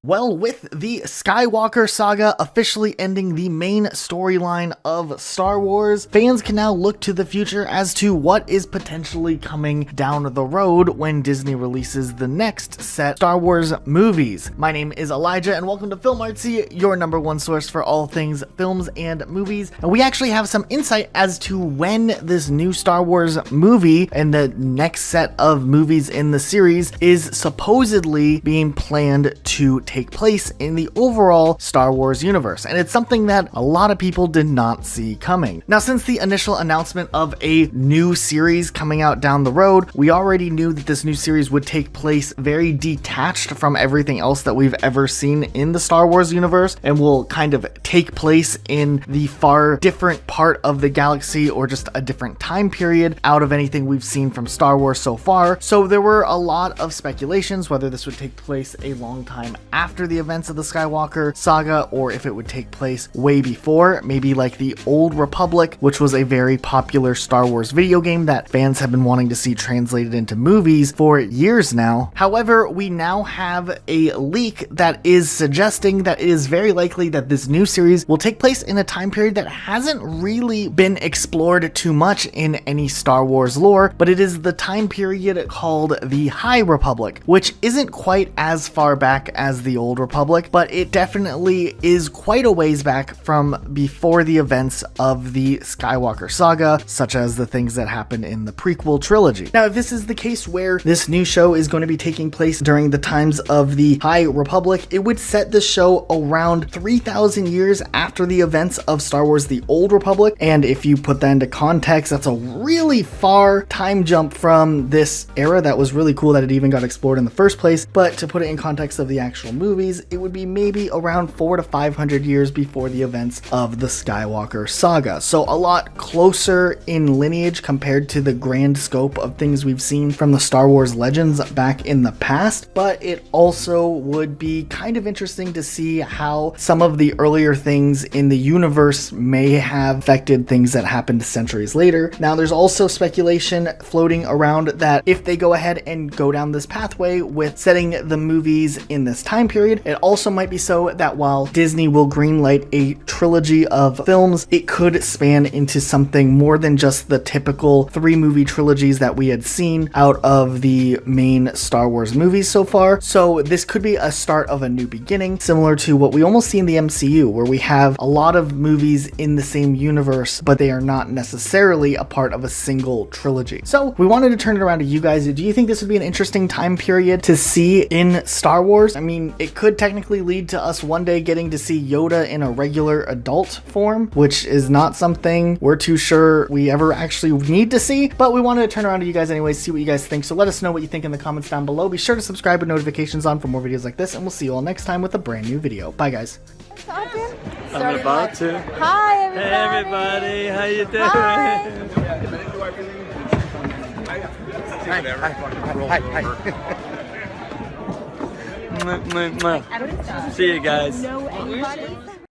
Well, with the Skywalker saga officially ending the main storyline of Star Wars, fans can now look to the future as to what is potentially coming down the road when Disney releases the next set Star Wars movies. My name is Elijah and welcome to Film Artsy, your #1 source for all things films and movies. And we actually have some insight as to when this new Star Wars movie and the next set of movies in the series is supposedly being planned to take place in the overall Star Wars universe, and it's something that a lot of people did not see coming. Now, since the initial announcement of a new series coming out down the road, we already knew that this new series would take place very detached from everything else that we've ever seen in the Star Wars universe, and will kind of take place in the far different part of the galaxy or just a different time period out of anything we've seen from Star Wars so far. So there were a lot of speculations whether this would take place a long time after the events of the Skywalker saga, or if it would take place way before, maybe like the Old Republic, which was a very popular Star Wars video game that fans have been wanting to see translated into movies for years now. However, we now have a leak that is suggesting that it is very likely that this new series will take place in a time period that hasn't really been explored too much in any Star Wars lore, but it is the time period called the High Republic, which isn't quite as far back as the Old Republic, but it definitely is quite a ways back from before the events of the Skywalker saga, such as the things that happened in the prequel trilogy. Now, if this is the case where this new show is going to be taking place during the times of the High Republic, it would set the show around 3,000 years after the events of Star Wars The Old Republic, and if you put that into context, that's a really far time jump from this era that was really cool that it even got explored in the first place. But to put it in context of the actual movies, it would be maybe around 400 to 500 years before the events of the Skywalker saga. So a lot closer in lineage compared to the grand scope of things we've seen from the Star Wars Legends back in the past. But it also would be kind of interesting to see how some of the earlier things in the universe may have affected things that happened centuries later. Now, there's also speculation floating around that if they go ahead and go down this pathway with setting the movies in this time period, it also might be so that while Disney will greenlight a trilogy of films, it could span into something more than just the typical 3-movie trilogies that we had seen out of the main Star Wars movies so far. So this could be a start of a new beginning, similar to what we almost see in the MCU, where we have a lot of movies in the same universe, but they are not necessarily a part of a single trilogy. So we wanted to turn it around to you guys. Do you think this would be an interesting time period to see in Star Wars? I mean, it could technically lead to us one day getting to see Yoda in a regular adult form, which is not something we're too sure we ever actually need to see, but we wanted to turn around to you guys anyways, see what you guys think. So let us know what you think in the comments down below. Be sure to subscribe with notifications on for more videos like this, and we'll see you all next time with a brand new video. Bye, guys. I'm about to. Hi, everybody. Hey, everybody. How you doing? Hi. Hi. See you guys.